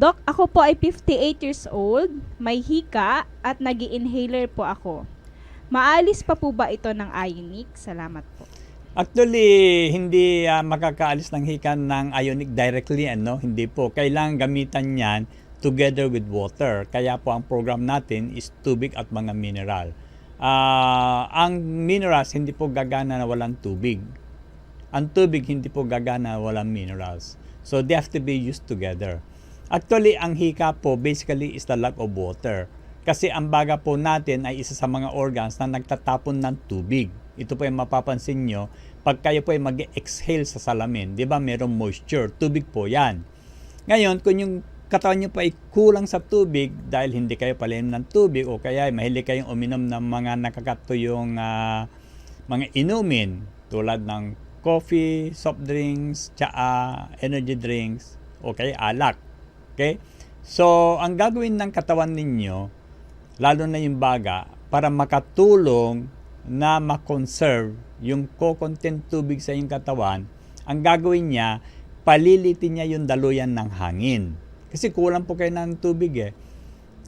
Doc, ako po ay 58 years old, may hika at nag-inhaler po ako. Maalis pa po ba ito ng Ionic? Salamat po. Actually, hindi makakaalis ng hika ng Ionic directly, hindi po. Kailangan gamitan yan together with water. Kaya po ang program natin is tubig at mga mineral. Ang minerals hindi po gagana na walang tubig. Ang tubig hindi po gagana na walang minerals. So they have to be used together. Actually, ang hika po basically is the lack of water. Kasi ang baga po natin ay isa sa mga organs na nagtatapon ng tubig. Ito po yung mapapansin nyo, pag kayo po ay mag-exhale sa salamin, di ba merong moisture, tubig po yan. Ngayon, kung yung katawan nyo po ay kulang sa tubig dahil hindi kayo palinom ng tubig o kaya mahilig kayong uminom ng mga nakakatuyong mga inumin tulad ng coffee, soft drinks, tsaa, energy drinks, o kaya alak. Okay? So, ang gagawin ng katawan ninyo, lalo na yung baga, para makatulong na makonserve yung co-content tubig sa iyong katawan, ang gagawin niya, palilitin niya yung daluyan ng hangin. Kasi kulang po kayo ng tubig eh.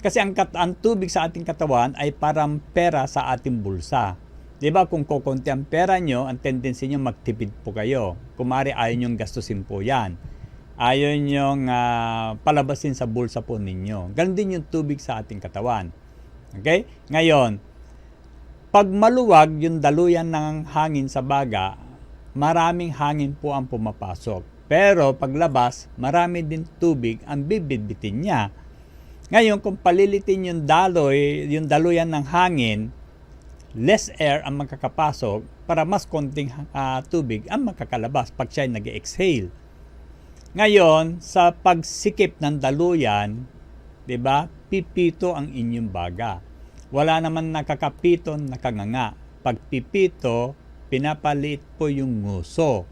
Kasi ang tubig sa ating katawan ay parang pera sa ating bulsa. Diba kung kukunti ang pera nyo, ang tendency nyo magtipid po kayo. Kung maaari ayaw nyong gastusin po yan. Ayaw nyong palabasin sa bulsa po ninyo. Ganon din yung tubig sa ating katawan. Okay? Ngayon, pag maluwag yung daluyan ng hangin sa baga, maraming hangin po ang pumapasok. Pero paglabas, marami din tubig ang bibitbitin niya. Ngayon, kung palilitin yung daluyan ng hangin, less air ang makakapasok para mas konting tubig ang makakalabas pag siya nag-exhale. Ngayon, sa pagsikip ng daluyan, 'di ba? Pipito ang inyong baga. Wala naman nakakapito, nakanganga. Pag pipito, pinapaliit po yung nguso.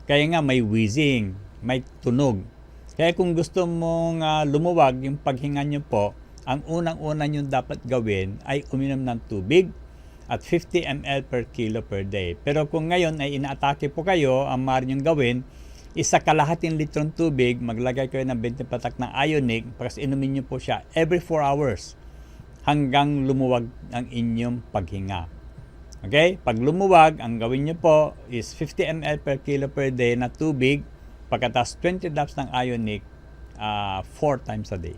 Kaya nga may wheezing, may tunog. Kaya kung gusto mong lumuwag yung paghinga nyo po, ang unang-una nyo dapat gawin ay uminom ng tubig at 50 ml per kilo per day. Pero kung ngayon ay inaatake po kayo, ang maaari nyong gawin, isa kalahating litrong tubig, maglagay kayo ng 20 patak ng Ionic, tapos inumin nyo po siya every 4 hours hanggang lumuwag ang inyong paghinga. Okay? Pag lumuwag, ang gawin nyo po is 50 ml per kilo per day na tubig, pagkatas 20 drops ng Ionic 4 times a day.